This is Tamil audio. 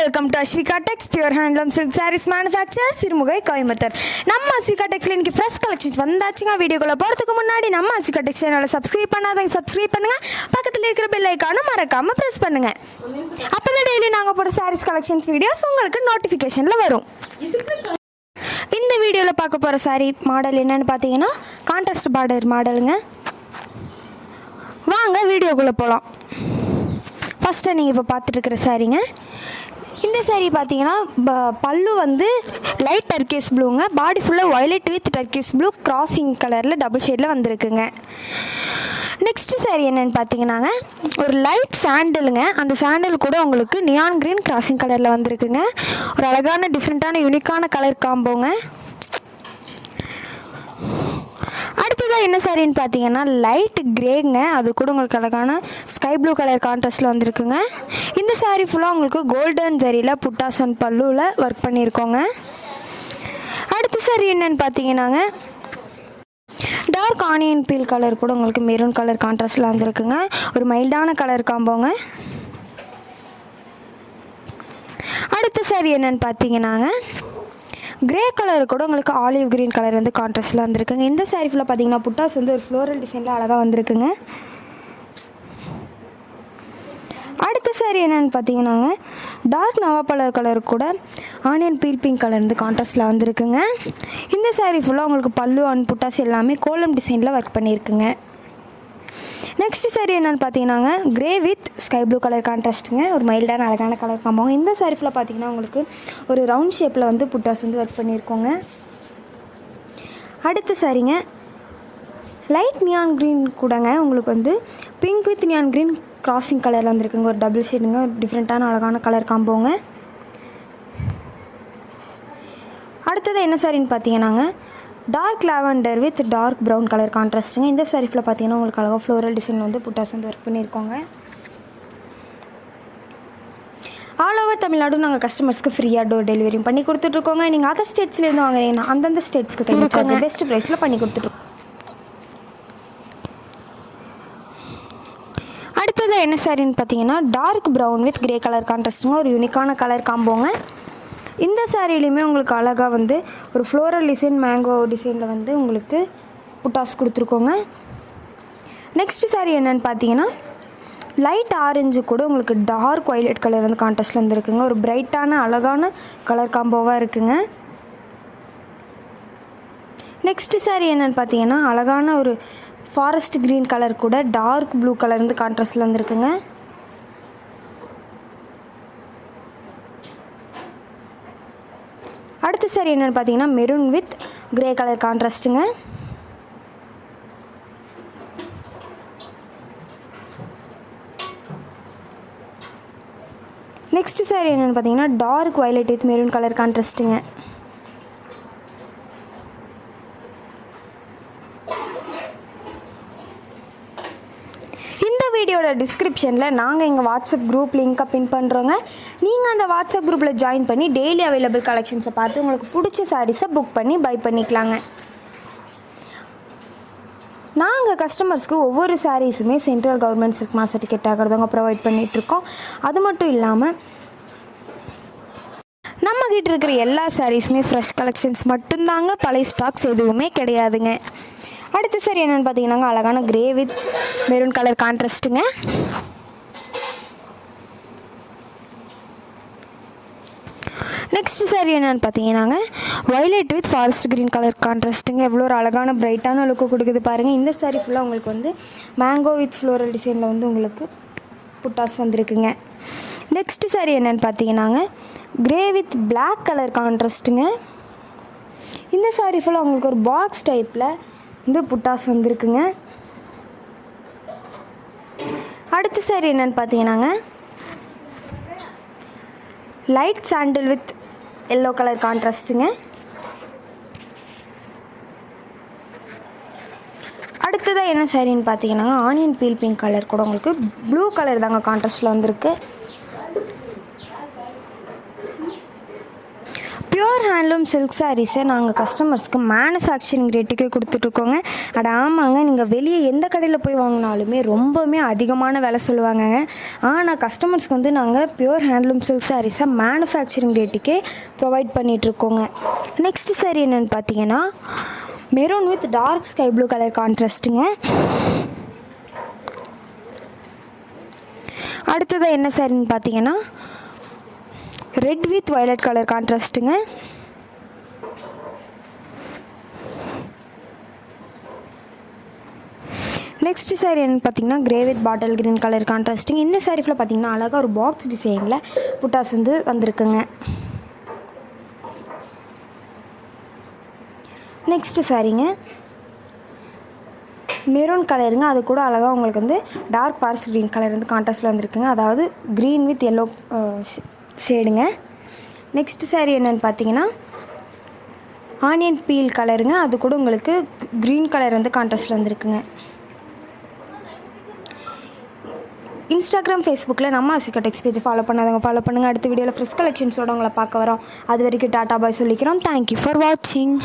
welcome to Ashvika Tex Pure Handloom Silk Sarees Manufacturer Sirmugai Coimbatore. நம்ம Ashvika Texல இன்னைக்கு fresh collections வந்தாச்சுங்க. வீடியோக்குள்ள போறதுக்கு முன்னாடி நம்ம Ashvika Tex சேனலை subscribe பண்ணாதவங்க subscribe பண்ணுங்க. பக்கத்துல இருக்கிற bell icon-ஐ மறக்காம press பண்ணுங்க. அப்பதான் டெய்லி நாங்க போற sarees collections videos உங்களுக்கு notificationல வரும். இந்த வீடியோல பார்க்க போற saree மாடல் என்னன்னு பாத்தீங்கன்னா contrast border மாடலுங்க. வாங்க வீடியோக்குள்ள போலாம். ஃபஸ்ட்டு நீங்கள் இப்போ பார்த்துட்டுருக்கிற சாரீங்க. இந்த சாரீ பார்த்தீங்கன்னா பல்லு வந்து லைட் டர்க்கிஸ் ப்ளூங்க, பாடி ஃபுல்லாக violet with Turkish blue crossing கலரில் டபுள் ஷேடில் வந்திருக்குங்க. நெக்ஸ்ட்டு சாரீ என்னென்னு பார்த்தீங்கன்னாங்க ஒரு லைட் சாண்டலுங்க. அந்த சாண்டல் கூட உங்களுக்கு நியான் க்ரீன் கிராசிங் கலரில் வந்திருக்குங்க. ஒரு அழகான டிஃப்ரெண்ட்டான யூனிக்கான கலர் காம்போங்க. அடுத்ததாக என்ன சாரின்னு பார்த்தீங்கன்னா லைட் கிரேங்க, அது கூட உங்களுக்கு அழகான ஸ்கை ப்ளூ கலர் கான்ட்ராஸ்டில் வந்திருக்குங்க. இந்த சாரீ ஃபுல்லாக உங்களுக்கு கோல்டன் ஜரியில் புட்டாசன் பல்லுவில் ஒர்க் பண்ணியிருக்கோங்க. அடுத்த சாரீ என்னன்னு பார்த்தீங்கன்னாங்க டார்க் ஆனியன் பீல் கலர் கூட உங்களுக்கு மெரூன் கலர் கான்ட்ராஸ்டில் வந்திருக்குங்க. ஒரு மைல்டான கலர் காம்போங்க. அடுத்த சாரீ என்னன்னு பார்த்தீங்கன்னாங்க கிரே கலர் கூட உங்களுக்கு ஆலிவ் க்ரீன் கலர் வந்து கான்ட்ராஸ்டில் வந்திருக்குங்க. இந்த சாரீ ஃபுல்லாக பார்த்தீங்கன்னா புட்டாஸ் வந்து ஒரு ஃப்ளோரல் டிசைனில் அழகாக வந்திருக்குங்க. அடுத்த சாரீ என்னென்னு பார்த்தீங்கன்னாங்க டார்க் நவாப்பழ கலர் கூட ஆனியன் பீல் பிங்க் கலர் வந்து கான்ட்ராஸ்டில் வந்திருக்குங்க. இந்த சாரீ ஃபுல்லாக உங்களுக்கு பல்லு அண்ட் புட்டாஸ் எல்லாமே கோலம் டிசைனில் ஒர்க் பண்ணியிருக்குங்க. நெக்ஸ்ட் சாரீ என்னென்னு பார்த்தீங்கன்னாங்க grey with sky blue colour கான்ட்ராஸ்ட்டுங்க. ஒரு மைல்டான அழகான கலர் காம்போங்க. இந்த சாரீ ஃபுல்லாக பார்த்தீங்கன்னா உங்களுக்கு ஒரு ரவுண்ட் ஷேப்பில் வந்து புட்டாஸ் வந்து ஒர்க் பண்ணியிருக்கோங்க. அடுத்த சாரீங்க லைட் நியான் க்ரீன் கூடங்க உங்களுக்கு வந்து pink with neon green crossing கலரில் வந்துருக்குங்க. ஒரு டபுள் ஷேடுங்க, ஒரு டிஃப்ரெண்ட்டான அழகான கலர் காம்போங்க. அடுத்தது என்ன சாரின்னு பார்த்தீங்கன்னாங்க dark lavender with dark brown colour கான்ட்ராஸ்ட்டுங்க. இந்த சாரீ ஃபுல்லாக பார்த்தீங்கன்னா உங்களுக்கு அழகாக ஃப்ளோரல் டிசைன் வந்து புட்டாஸ் வந்து ஒர்க் பண்ணியிருக்கோங்க. ஆல் ஓவர் தமிழ்நாடு நாங்கள் கஸ்டமர்ஸ்க்கு ஃப்ரீயாக டோர் டெலிவரியும் பண்ணி கொடுத்துட்ருக்கோங்க. நீங்கள் அதர் ஸ்டேட்ஸ்லேருந்து வாங்குறீங்கன்னா அந்தந்த ஸ்டேட்ஸ்க்கு தகுந்த பெஸ்ட் ப்ரைஸில் பண்ணி கொடுத்துட்ருக்கோம். அடுத்தது என்ன சாரின்னு பார்த்தீங்கன்னா dark brown with grey colour கான்ட்ராஸ்ட்டுங்க. ஒரு யூனிக்கான கலர் காம்போங்க. இந்த சாரிலையுமே உங்களுக்கு அழகாக வந்து ஒரு ஃப்ளோரல் டிசைன் மேங்கோ டிசைனில் வந்து உங்களுக்கு புட்டாஸ் கொடுத்துருக்கோங்க. நெக்ஸ்ட் சாரீ என்னென்னு பார்த்தீங்கன்னா லைட் ஆரஞ்சு கூட உங்களுக்கு டார்க் வயலட் கலர் வந்து கான்ட்ராஸ்டில் வந்துருக்குங்க. ஒரு பிரைட்டான அழகான கலர் காம்போவாக இருக்குங்க. நெக்ஸ்ட் சாரீ என்னென்னு பார்த்தீங்கன்னா அழகான ஒரு ஃபாரஸ்ட் க்ரீன் கலர் கூட டார்க் ப்ளூ கலர் வந்து கான்ட்ராஸ்டில் வந்துருக்குங்க. அடுத்த சாரீ என்னென்னு பார்த்தீங்கன்னா மெரூன் வித் கிரே கலர் கான்ட்ராஸ்ட்டுங்க. நெக்ஸ்ட் சாரீ என்னென்னு பார்த்தீங்கன்னா dark violet with maroon colour கான்ட்ராஸ்ட்டுங்க. வீடியோட டிஸ்கிரிப்ஷனில் நாங்கள் எங்கள் வாட்ஸ்அப் குரூப் லிங்க்கை பின் பண்ணுறோங்க. நீங்கள் அந்த வாட்ஸ்அப் குரூப்பில் ஜாயின் பண்ணி டெய்லி அவைலபிள் கலெக்ஷன்ஸை பார்த்து உங்களுக்கு பிடிச்ச சாரீஸை புக் பண்ணி பை பண்ணிக்கலாங்க. நாங்கள் கஸ்டமர்ஸ்க்கு ஒவ்வொரு சாரீஸுமே central government silk mark certificate ஆகிறதவங்க ப்ரொவைட் பண்ணிகிட்ருக்கோம். அது மட்டும் இல்லாமல் நம்மக்கிட்ட இருக்கிற எல்லா சாரீஸுமே ஃப்ரெஷ் கலெக்ஷன்ஸ் மட்டும்தாங்க, பழைய ஸ்டாக்ஸ் எதுவுமே கிடையாதுங்க. அடுத்த சாரீ என்னென்னு பார்த்தீங்கன்னா அழகான கிரே வித் மெரூன் கலர் கான்ட்ராஸ்ட்டுங்க. நெக்ஸ்ட் சாரீ என்னென்னு பார்த்தீங்கன்னாங்க violet with forest green colour கான்ட்ராஸ்ட்டுங்க. எவ்வளோ ஒரு அழகான பிரைட்டான லுக்கு கொடுக்குது பாருங்கள். இந்த சாரீ ஃபுல்லாக உங்களுக்கு வந்து மேங்கோ வித் ஃப்ளோரல் டிசைனில் வந்து உங்களுக்கு புட்டாஸ் வந்திருக்குங்க. நெக்ஸ்ட் சாரீ என்னென்னு பார்த்தீங்கன்னாங்க கிரே வித் பிளாக் கலர் கான்ட்ராஸ்ட்டுங்க. இந்த சாரீ ஃபுல்லாக உங்களுக்கு ஒரு பாக்ஸ் டைப்பில் இந்த புட்டாஸ் வந்திருக்குங்க. அடுத்த சாரீ என்னென்னு பார்த்தீங்கன்னாங்க light sandal with yellow colour கான்ட்ராஸ்ட்டுங்க. அடுத்ததாக என்ன சாரீன்னு பார்த்தீங்கன்னாங்க ஆனியன் பீல் பிங்க் கலர் கூட உங்களுக்கு ப்ளூ கலர் தாங்க கான்ட்ராஸ்டில் வந்திருக்கு. பியூர் ஹேண்ட்லூம் சில்க் சாரீஸை நாங்கள் கஸ்டமர்ஸ்க்கு மேனுஃபேக்சரிங் ரேட்டுக்கே கொடுத்துட்ருக்கோங்க. அட ஆமாங்க, நீங்கள் வெளியே எந்த கடையில் போய் வாங்கினாலுமே ரொம்பவுமே அதிகமான விலை சொல்லுவாங்கங்க. ஆனால் கஸ்டமர்ஸ்க்கு வந்து நாங்கள் பியூர் ஹேண்ட்லூம் சில்க் சாரீஸை மேனுஃபேக்சரிங் ரேட்டுக்கே ப்ரொவைட் பண்ணிகிட்ருக்கோங்க. நெக்ஸ்ட் சாரீ என்னென்னு பார்த்தீங்கன்னா maroon with dark sky blue colour கான்ட்ராஸ்ட்டுங்க. அடுத்ததாக என்ன சாரின்னு பார்த்தீங்கன்னா ரெட் வித் வயலட் கலர் கான்ட்ராஸ்ட்டுங்க. நெக்ஸ்ட் சாரீ என்னென்னு பார்த்தீங்கன்னா grey with bottle green colour கான்ட்ராஸ்ட்டுங்க. இந்த சாரீஃபில் பார்த்தீங்கன்னா அழகாக ஒரு பாக்ஸ் டிசைனில் புட்டாஸ் வந்து வந்திருக்குங்க. நெக்ஸ்ட்டு சாரீங்க மெரூன் கலருங்க. அது கூட அழகாக உங்களுக்கு வந்து டார்க் ஃபாரஸ்ட் க்ரீன் கலர் வந்து கான்ட்ராஸ்ட்டில் வந்திருக்குங்க. அதாவது க்ரீன் வித் எல்லோ ஷேடுங்க. நெக்ஸ்ட் சாரீ என்னென்னு பார்த்தீங்கன்னா ஆனியன் பீல் கலருங்க. அது கூட உங்களுக்கு க்ரீன் கலர் வந்து கான்ட்ராஸ்ட்டில் வந்திருக்குங்க. இன்ஸ்டாகிராம் ஃபேஸ்புக்கில் நம்ம ஆசிகா டெக்ஸ் பேஜை ஃபாலோ பண்ணாதவங்க ஃபாலோ பண்ணுங்கள். அடுத்த வீடியோவில் ஃப்ரெஷ் கலெக்ஷன்ஸோடு உங்களை பார்க்க வரோம். அது வரைக்கும் டாட்டா பாய் சொல்லிக்கிறோம். தேங்க்யூ ஃபார் வாட்சிங்.